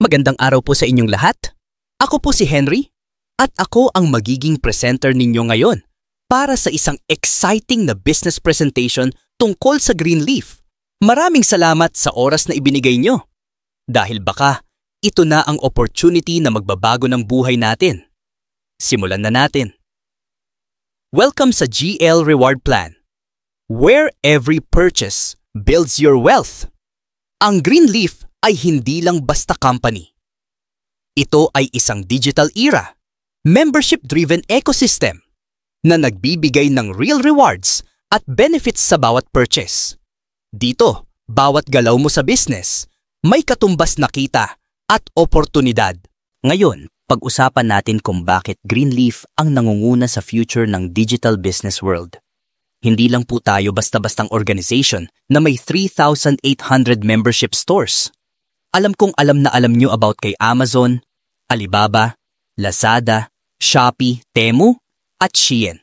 Magandang araw po sa inyong lahat. Ako po si Henry at ako ang magiging presenter ninyo ngayon para sa isang exciting na business presentation tungkol sa Greenleaf. Maraming salamat sa oras na ibinigay nyo. Dahil baka ito na ang opportunity na magbabago ng buhay natin. Simulan na natin. Welcome sa GL Reward Plan, where every purchase builds your wealth. Ang Greenleaf ay hindi lang basta company. Ito ay isang digital era, membership-driven ecosystem na nagbibigay ng real rewards at benefits sa bawat purchase. Dito, bawat galaw mo sa business, may katumbas na kita at oportunidad. Ngayon, pag-usapan natin kung bakit Greenleaf ang nangunguna sa future ng digital business world. Hindi lang po tayo basta-bastang organization na may 3,800 membership stores. Alam kong alam na alam nyo about kay Amazon, Alibaba, Lazada, Shopee, Temu, at Shein.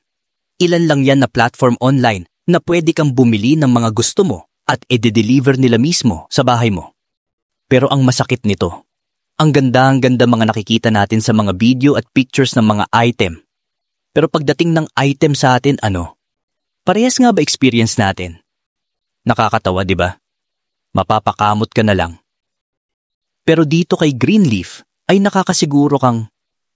Ilan lang yan na platform online na pwede kang bumili ng mga gusto mo at i-deliver nila mismo sa bahay mo. Pero ang masakit nito, ang ganda mga nakikita natin sa mga video at pictures ng mga item. Pero pagdating ng item sa atin, parehas nga ba experience natin? Nakakatawa, di ba? Mapapakamot ka na lang. Pero dito kay Greenleaf ay nakakasiguro kang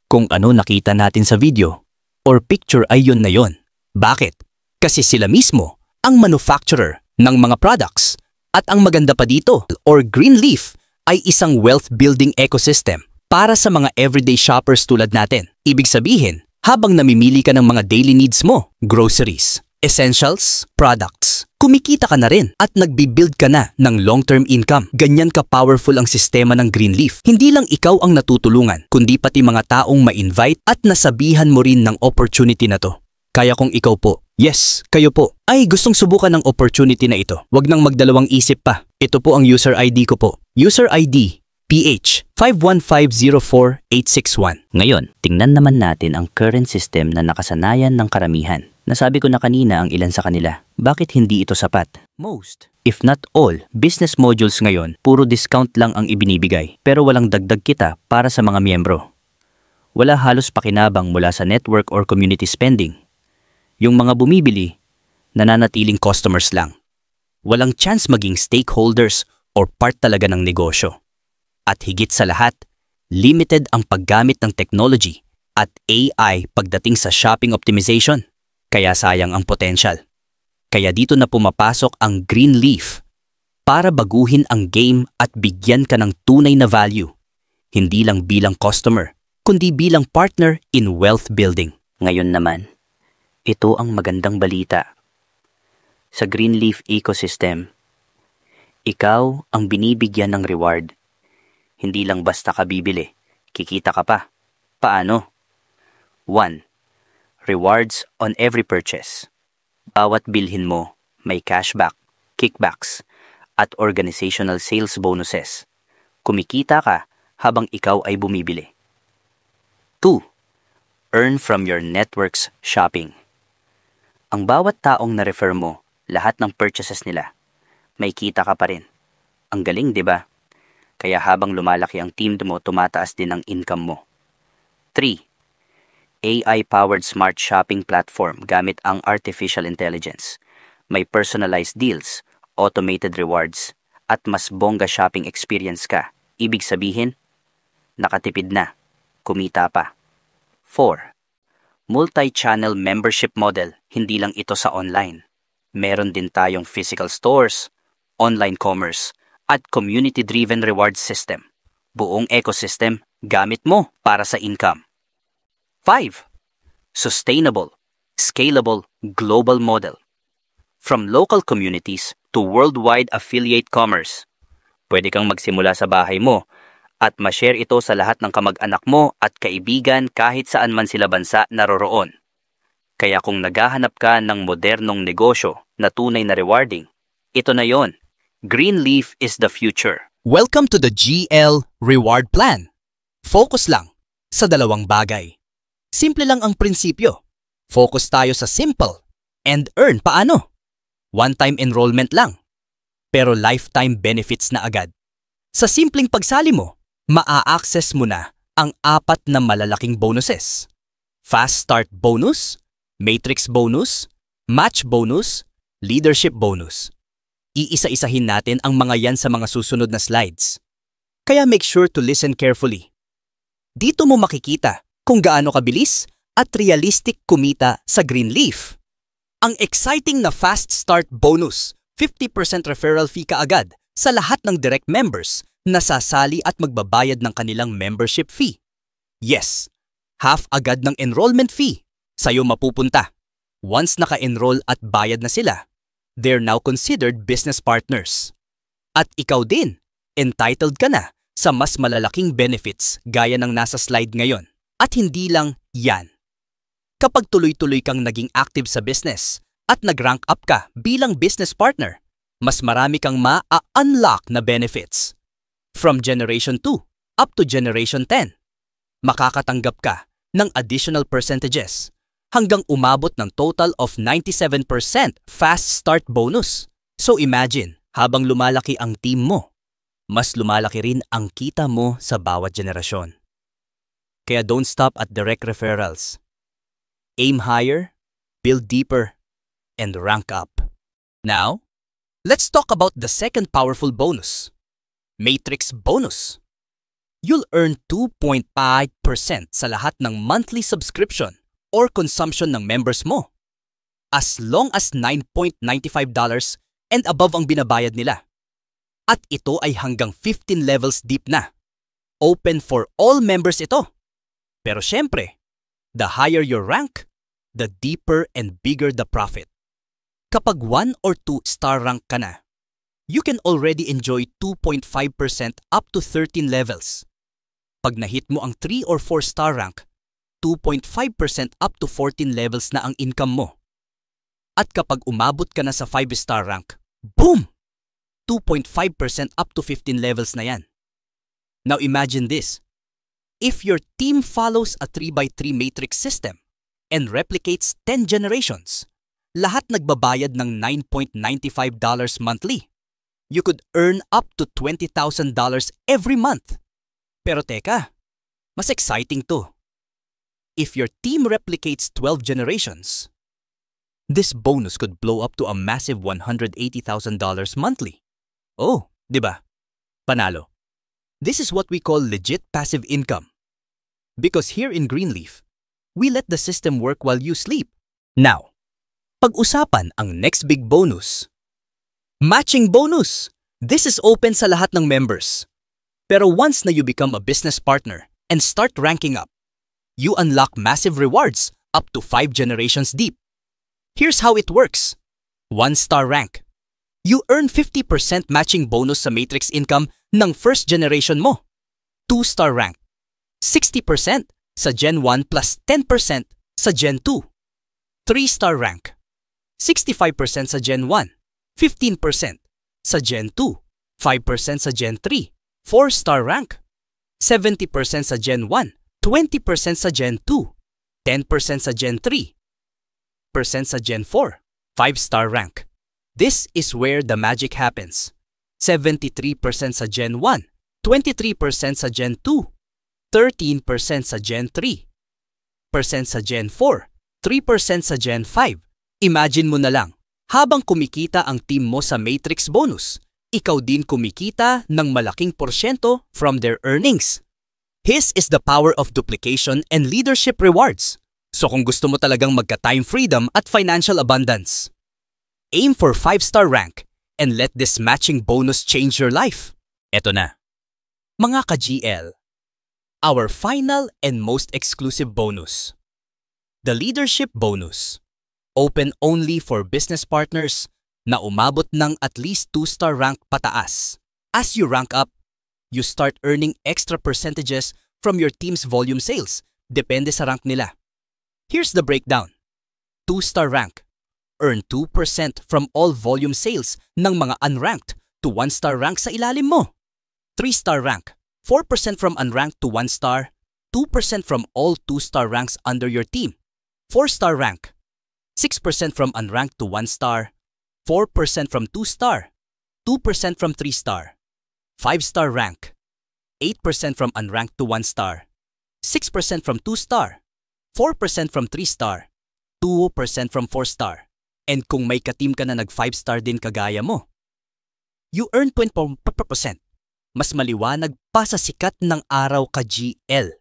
kung ano nakita natin sa video or picture ay yun na yun. Bakit? Kasi sila mismo ang manufacturer ng mga products. At ang maganda pa dito, or Greenleaf, ay isang wealth-building ecosystem para sa mga everyday shoppers tulad natin. Ibig sabihin, habang namimili ka ng mga daily needs mo, groceries, essentials, products, kumikita ka na rin at nagbibuild ka na ng long-term income. Ganyan ka-powerful ang sistema ng Greenleaf. Hindi lang ikaw ang natutulungan, kundi pati mga taong ma-invite at nasabihan mo rin ng opportunity na to. Kaya kung ikaw po, yes, kayo po, ay gustong subukan ng opportunity na ito, wag nang magdalawang isip pa. Ito po ang user ID ko po. User ID PH 51504-861. Ngayon, tingnan naman natin ang current system na nakasanayan ng karamihan. Nasabi ko na kanina ang ilan sa kanila. Bakit hindi ito sapat? Most, if not all, business modules ngayon, puro discount lang ang ibinibigay. Pero walang dagdag kita para sa mga miyembro. Wala halos pakinabang mula sa network or community spending. Yung mga bumibili, nananatiling customers lang. Walang chance maging stakeholders or part talaga ng negosyo. At higit sa lahat, limited ang paggamit ng technology at AI pagdating sa shopping optimization. Kaya sayang ang potential. Kaya dito na pumapasok ang Greenleaf para baguhin ang game at bigyan ka ng tunay na value. Hindi lang bilang customer, kundi bilang partner in wealth building. Ngayon naman, ito ang magandang balita. Sa Greenleaf ecosystem, ikaw ang binibigyan ng reward. Hindi lang basta ka bibili, kikita ka pa. Paano? 1. Rewards on every purchase. Bawat bilhin mo, may cashback, kickbacks, at organizational sales bonuses. Kumikita ka habang ikaw ay bumibili. 2. Earn from your network's shopping. Ang bawat taong na-refer mo, lahat ng purchases nila, may kita ka pa rin. Ang galing, di ba? Kaya habang lumalaki ang team mo, tumataas din ang income mo. 3. AI-powered smart shopping platform gamit ang artificial intelligence. May personalized deals, automated rewards, at mas bongga shopping experience ka. Ibig sabihin, nakatipid na, kumita pa. 4. Multi-channel membership model, hindi lang ito sa online. Meron din tayong physical stores, online commerce, at community-driven reward system. Buong ecosystem, gamit mo para sa income. 5. Sustainable, scalable, global model. From local communities to worldwide affiliate commerce. Pwede kang magsimula sa bahay mo at ma-share ito sa lahat ng kamag-anak mo at kaibigan kahit saan man sila bansa naroroon. Kaya kung naghahanap ka ng modernong negosyo na tunay na rewarding, ito na yon. Greenleaf is the future. Welcome to the GL Reward Plan. Focus lang sa dalawang bagay. Simple lang ang prinsipyo. Focus tayo sa simple and earn paano? One-time enrollment lang, pero lifetime benefits na agad. Sa simpleng pagsali mo, maa-access mo na ang 4 na malalaking bonuses. Fast Start Bonus, Matrix Bonus, Match Bonus, Leadership Bonus. Iisa-isahin natin ang mga yan sa mga susunod na slides. Kaya make sure to listen carefully. Dito mo makikita kung gaano kabilis at realistic kumita sa Greenleaf. Ang exciting na Fast Start Bonus, 50% referral fee kaagad sa lahat ng direct members na sasali at magbabayad ng kanilang membership fee. Yes, half agad ng enrollment fee sa'yo mapupunta. Once naka-enroll at bayad na sila, they're now considered business partners. At ikaw din, entitled ka na sa mas malalaking benefits gaya ng nasa slide ngayon. At hindi lang yan. Kapag tuloy-tuloy kang naging active sa business at nag-rank up ka bilang business partner, mas marami kang ma-unlock na benefits. From Generation 2 up to Generation 10, makakatanggap ka ng additional percentages hanggang umabot ng total of 97% Fast Start Bonus. So imagine, habang lumalaki ang team mo, mas lumalaki rin ang kita mo sa bawat generasyon. Kaya don't stop at direct referrals. Aim higher, build deeper, and rank up. Now, let's talk about the second powerful bonus, Matrix Bonus. You'll earn 2.5% sa lahat ng monthly subscription or consumption ng members mo, as long as $9.95 and above ang binabayad nila. At ito ay hanggang 15 levels deep na. Open for all members ito. Pero syempre, the higher your rank, the deeper and bigger the profit. Kapag 1 or 2 star rank ka na, you can already enjoy 2.5% up to 13 levels. Pag nahit mo ang 3 or 4 star rank, 2.5% up to 14 levels na ang income mo. At kapag umabot ka na sa 5 star rank, boom! 2.5% up to 15 levels na yan. Now imagine this. If your team follows a 3x3 matrix system and replicates 10 generations, lahat nagbabayad ng $9.95 monthly. You could earn up to $20,000 every month. Pero teka, mas exciting to. If your team replicates 12 generations, this bonus could blow up to a massive $180,000 monthly. Oh, di ba? Panalo. This is what we call legit passive income. Because here in Greenleaf, we let the system work while you sleep. Now, pag-usapan ang next big bonus. Matching bonus! This is open sa lahat ng members. Pero once na you become a business partner and start ranking up, you unlock massive rewards up to 5 generations deep. Here's how it works. 1-star rank. You earn 50% matching bonus sa matrix income ng first generation mo. 2-star rank. 60% sa Gen 1 plus 10% sa Gen 2. 3-star rank. 65% sa Gen 1, 15% sa Gen 2, 5% sa Gen 3. 4-star rank. 70% sa Gen 1, 20% sa Gen 2, 10% sa Gen 3, % sa Gen 4, 5-star rank. This is where the magic happens. 73% sa Gen 1, 23% sa Gen 2, 13% sa Gen 3, % sa Gen 4, 3% sa Gen 5. Imagine mo na lang, habang kumikita ang team mo sa Matrix Bonus, ikaw din kumikita ng malaking porsyento from their earnings. His is the power of duplication and leadership rewards. So kung gusto mo talagang magka-time freedom at financial abundance, aim for 5-star rank and let this matching bonus change your life. Eto na. Mga ka-GL, our final and most exclusive bonus. The Leadership Bonus. Open only for business partners na umabot ng at least 2-star rank pataas. As you rank up, you start earning extra percentages from your team's volume sales. Depende sa rank nila. Here's the breakdown. 2-star rank. Earn 2% from all volume sales ng mga unranked to 1-star rank sa ilalim mo. 3-star rank. 4% from unranked to 1-star. 2% from all 2-star ranks under your team. 4-star rank. 6% from unranked to 1-star. 4% from 2-star. 2% from 3-star. 5-star rank. 8% from unranked to 1 star, 6% from 2 star, 4% from 3 star, 2% from 4 star. And kung may ka-team ka na nag 5 star din kagaya mo, you earn 20%. Mas maliwanag pa sa sikat ng araw ka GL.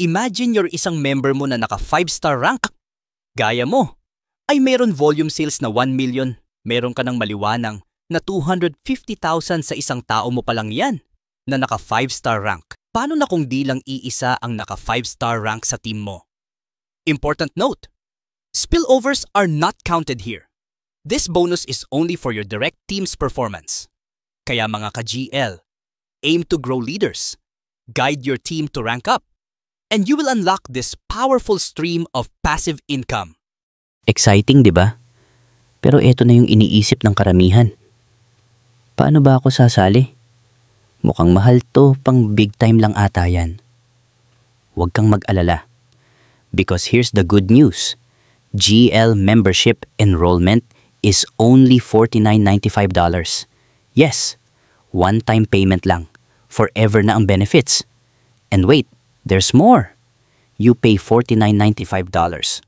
Imagine your isang member mo na naka 5 star rank. Gaya mo, ay meron volume sales na 1 million. Meron ka ng maliwanang na 250,000 sa isang tao mo pa lang yan na naka 5 star rank. Paano na kung di lang iisa ang naka 5 star rank sa team mo? Important note, spillovers are not counted here. This bonus is only for your direct team's performance. Kaya mga ka-GL, aim to grow leaders, guide your team to rank up, and you will unlock this powerful stream of passive income. Exciting, di ba? Pero eto na yung iniisip ng karamihan. Paano ba ako sasali? Mukhang mahal to, pang big time lang ata yan. Huwag kang mag-alala. Because here's the good news. GL membership enrollment is only $49.95. Yes, one-time payment lang. Forever na ang benefits. And wait, there's more. You pay $49.95.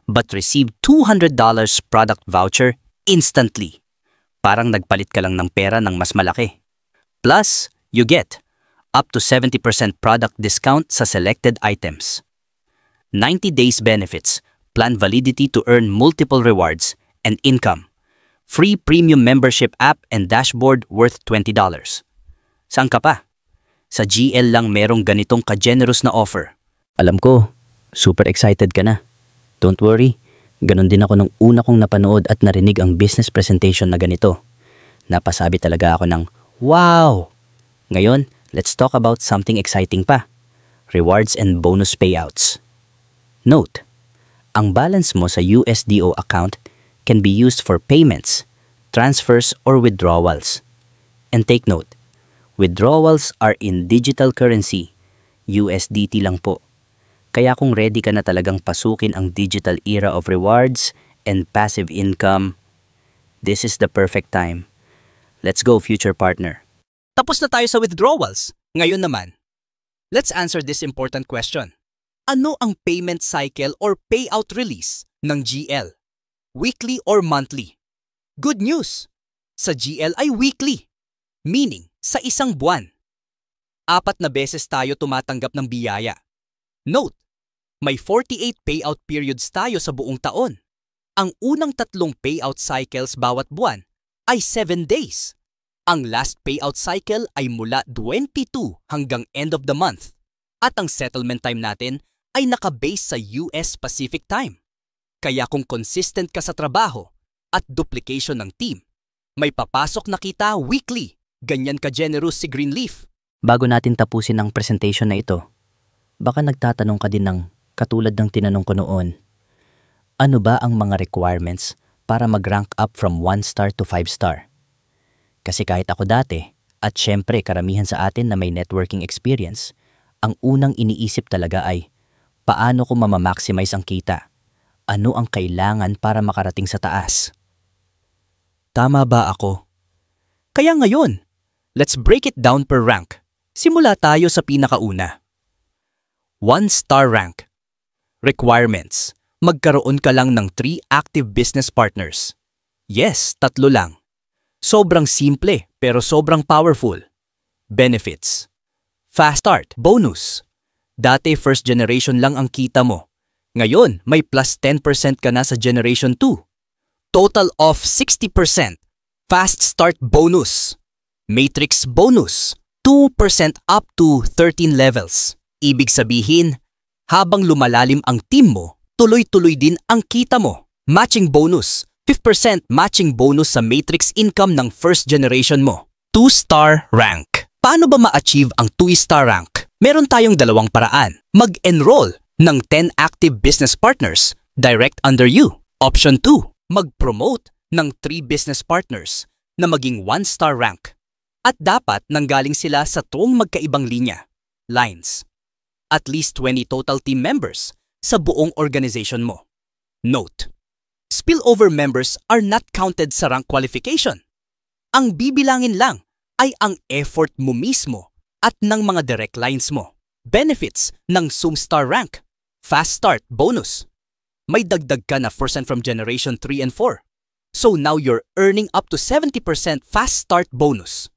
But receive $200 product voucher instantly. Parang nagpalit ka lang ng pera ng mas malaki. Plus, you get up to 70% product discount sa selected items. 90 days benefits, plan validity to earn multiple rewards, and income. Free premium membership app and dashboard worth $20. Saan ka pa? Sa GL lang merong ganitong ka-generous na offer. Alam ko, super excited ka na. Don't worry, ganun din ako nung una kong napanood at narinig ang business presentation na ganito. Napasabi talaga ako ng, wow! Ngayon, let's talk about something exciting pa. Rewards and bonus payouts. Note, ang balance mo sa USDO account can be used for payments, transfers, or withdrawals. And take note, withdrawals are in digital currency, USDT lang po. Kaya kung ready ka na talagang pasukin ang digital era of rewards and passive income, this is the perfect time. Let's go, future partner. Tapos na tayo sa withdrawals. Ngayon naman, let's answer this important question. Ano ang payment cycle or payout release ng GL? Weekly or monthly? Good news! Sa GL ay weekly, meaning sa isang buwan. 4 na beses tayo tumatanggap ng biyaya. Note, may 48 payout periods tayo sa buong taon. Ang unang 3 payout cycles bawat buwan ay 7 days. Ang last payout cycle ay mula 22 hanggang end of the month. At ang settlement time natin ay nakabase sa US Pacific Time. Kaya kung consistent ka sa trabaho at duplication ng team, may papasok na kita weekly. Ganyan ka-generous si Greenleaf. Bago natin tapusin ang presentation na ito, baka nagtatanong ka din ng katulad ng tinanong ko noon. Ano ba ang mga requirements para mag-rank up from 1 star to 5 star? Kasi kahit ako dati, at syempre karamihan sa atin na may networking experience, ang unang iniisip talaga ay, paano ko mamamaximize ang kita? Ano ang kailangan para makarating sa taas? Tama ba ako? Kaya ngayon, let's break it down per rank. Simula tayo sa pinakauna. 1 star rank. Requirements. Magkaroon ka lang ng 3 active business partners. Yes, 3 lang. Sobrang simple pero sobrang powerful. Benefits. Fast start. Bonus. Dati first generation lang ang kita mo. Ngayon, may plus 10% ka na sa generation 2. Total of 60%. Fast start bonus. Matrix bonus. 2% up to 13 levels. Ibig sabihin, habang lumalalim ang team mo, tuloy-tuloy din ang kita mo. Matching bonus. 5% matching bonus sa matrix income ng first generation mo. 2-star rank. Paano ba ma-achieve ang 2-star rank? Meron tayong 2 paraan. Mag-enroll ng 10 active business partners direct under you. Option 2. Mag-promote ng 3 business partners na maging 1-star rank. At dapat nanggaling sila sa 3 magkaibang linya, lines. At least 20 total team members sa buong organization mo. Note, spillover members are not counted sa rank qualification. Ang bibilangin lang ay ang effort mo mismo at ng mga direct lines mo. Benefits ng Zoom Star Rank. Fast Start Bonus. May dagdag ka na % from Generation 3 and 4. So now you're earning up to 70% Fast Start Bonus.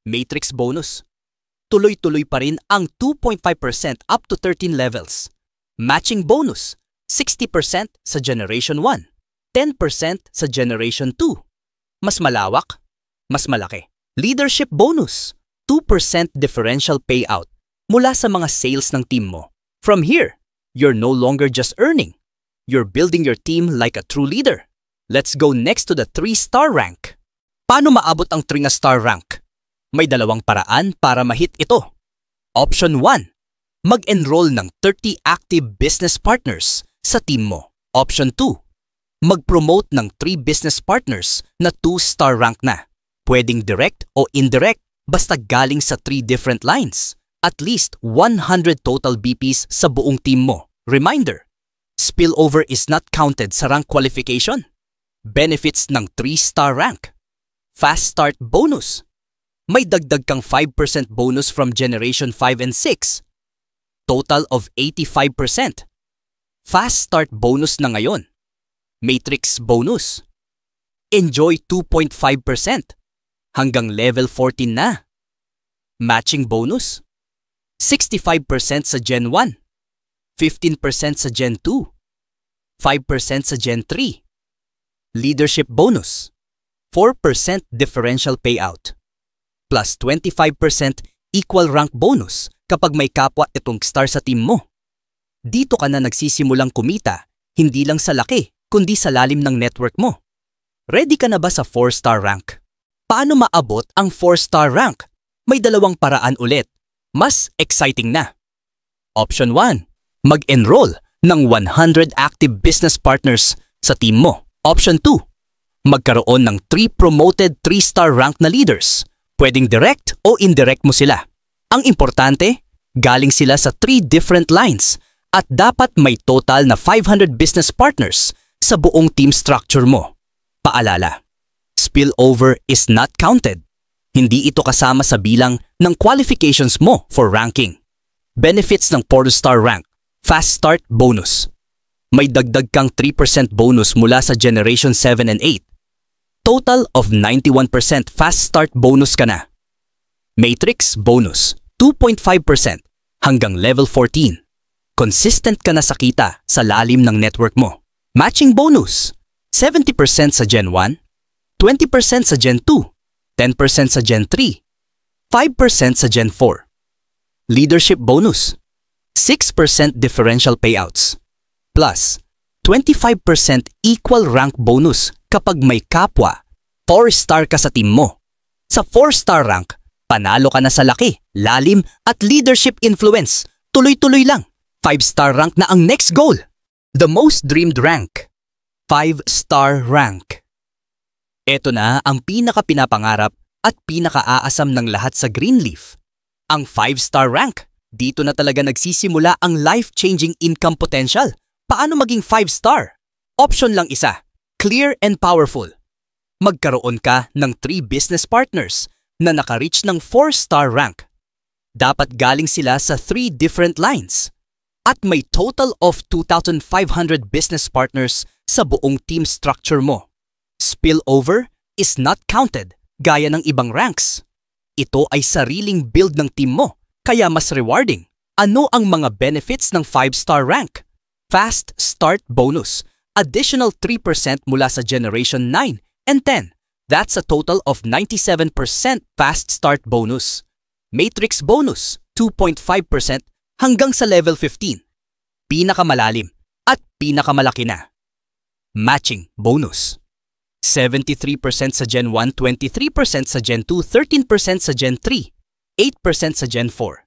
Matrix Bonus. Tuloy-tuloy pa rin ang 2.5% up to 13 levels. Matching Bonus. 60% sa Generation 1. 10% sa Generation 2. Mas malawak, mas malaki. Leadership Bonus. 2% differential payout mula sa mga sales ng team mo. From here, you're no longer just earning. You're building your team like a true leader. Let's go next to the 3-star rank. Paano maabot ang 3-star rank? May dalawang paraan para mahit ito. Option 1. Mag-enroll ng 30 active business partners sa team mo. Option 2. Mag-promote ng 3 business partners na 2-star rank na. Pwedeng direct o indirect basta galing sa 3 different lines. At least 100 total BPs sa buong team mo. Reminder, spillover is not counted sa rank qualification. Benefits ng 3-star rank. Fast Start Bonus. May dagdag kang 5% bonus from Generation 5 and 6. Total of 85%. Fast Start Bonus na ngayon. Matrix Bonus. Enjoy 2.5% hanggang level 14 na. Matching Bonus. 65% sa Gen 1. 15% sa Gen 2. 5% sa Gen 3. Leadership Bonus. 4% differential payout. Plus 25% equal rank bonus kapag may kapwa itong star sa team mo. Dito ka na nagsisimulang kumita, hindi lang sa laki, kundi sa lalim ng network mo. Ready ka na ba sa 4-star rank? Paano maabot ang 4-star rank? May dalawang paraan ulit. Mas exciting na. Option 1. Mag-enroll ng 100 active business partners sa team mo. Option 2. Magkaroon ng 3 promoted 3-star rank na leaders. Pwedeng direct o indirect mo sila. Ang importante, galing sila sa 3 different lines at dapat may total na 500 business partners sa buong team structure mo. Paalala, spillover is not counted. Hindi ito kasama sa bilang ng qualifications mo for ranking. Benefits ng 4-star rank. Fast Start Bonus. May dagdag kang 3% bonus mula sa Generation 7 and 8. Total of 91% Fast Start Bonus ka na. Matrix Bonus. 2.5% hanggang level 14. Consistent ka na sa kita sa lalim ng network mo. Matching Bonus. 70% sa Gen 1. 20% sa Gen 2. 10% sa Gen 3. 5% sa Gen 4. Leadership Bonus. 6% differential payouts. Plus, 25% equal rank bonus kapag may kapwa. 4-star ka sa team mo. Sa 4-star rank, panalo ka na sa laki, lalim at leadership influence. Tuloy-tuloy lang. 5-star rank na ang next goal. The most dreamed rank. 5-star rank. Ito na ang pinaka-pinapangarap at pinaka-aasam ng lahat sa Greenleaf. Ang 5-star rank. Dito na talaga nagsisimula ang life-changing income potential. Paano maging 5-star? Option lang isa. Clear and powerful. Magkaroon ka ng 3 business partners na naka-reach ng 4-star rank. Dapat galing sila sa 3 different lines. At may total of 2,500 business partners sa buong team structure mo. Spillover is not counted gaya ng ibang ranks. Ito ay sariling build ng team mo, kaya mas rewarding. Ano ang mga benefits ng 5-star rank? Fast Start Bonus. Additional 3% mula sa Generation 9 and 10. That's a total of 97% Fast Start Bonus. Matrix Bonus. 2.5% hanggang sa level 15. Pinakamalalim at pinakamalaki na. Matching Bonus. 73% sa Gen 1, 23% sa Gen 2, 13% sa Gen 3, 8% sa Gen 4,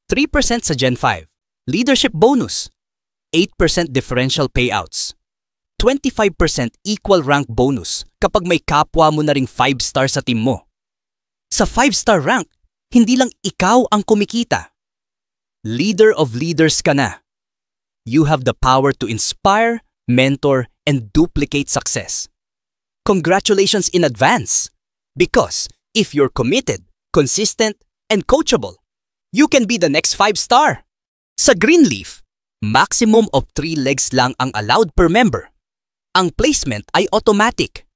3% sa Gen 5. Leadership Bonus. 8% differential payouts. 25% equal rank bonus kapag may kapwa mo na ring 5-star sa team mo. Sa 5-star rank, hindi lang ikaw ang kumikita. Leader of leaders ka na. You have the power to inspire, mentor, and duplicate success. Congratulations in advance! Because if you're committed, consistent, and coachable, You can be the next 5-star. Sa Greenleaf, maximum of 3 legs lang ang allowed per member. Ang placement ay automatic.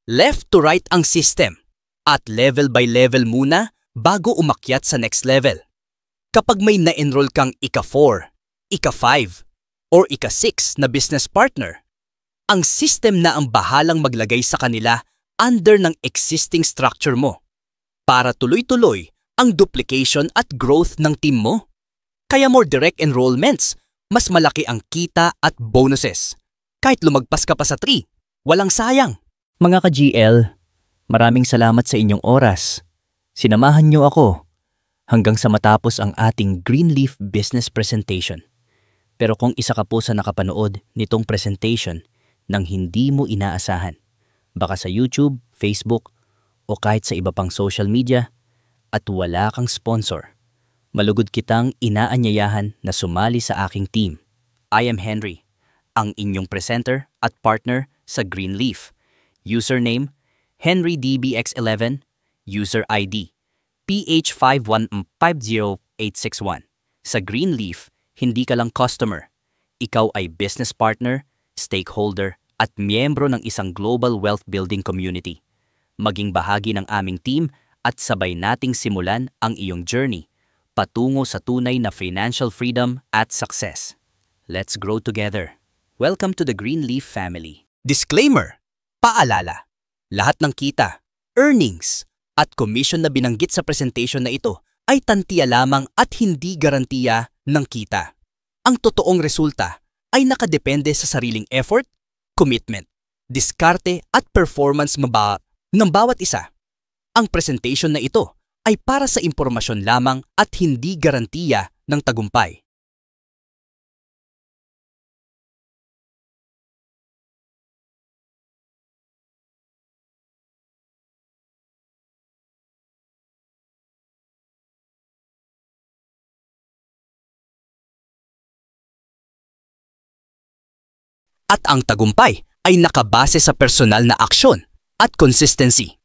Left to right ang system at level by level muna bago umakyat sa next level. Kapag may na-enroll kang ika-4, ika-5, or ika-6 na business partner, ang system na ang bahalang maglagay sa kanila under ng existing structure mo para tuloy-tuloy ang duplication at growth ng team mo. Kaya more direct enrollments, mas malaki ang kita at bonuses. Kahit lumagpas ka pa sa 3, walang sayang. Mga ka-GL, maraming salamat sa inyong oras. Sinamahan niyo ako hanggang sa matapos ang ating Greenleaf Business Presentation. Pero kung isa ka po sa nakapanood nitong presentation nang hindi mo inaasahan, baka sa YouTube, Facebook, o kahit sa iba pang social media, at wala kang sponsor, malugod kitang inaanyayahan na sumali sa aking team. I am Henry, ang inyong presenter at partner sa Greenleaf. Username, HenryDBX11, User ID, PH5150861. Sa Greenleaf, hindi ka lang customer. Ikaw ay business partner, stakeholder, at miyembro ng isang global wealth building community. Maging bahagi ng aming team at sabay nating simulan ang iyong journey patungo sa tunay na financial freedom at success. Let's grow together. Welcome to the Greenleaf family. Disclaimer, paalala, lahat ng kita, earnings, at commission na binanggit sa presentation na ito ay tantiya lamang at hindi garantiya ng kita. Ang totoong resulta ay nakadepende sa sariling effort, commitment, diskarte at performance ng bawat isa. Ang presentation na ito ay para sa impormasyon lamang at hindi garantiya ng tagumpay. At ang tagumpay ay nakabase sa personal na aksyon at consistency.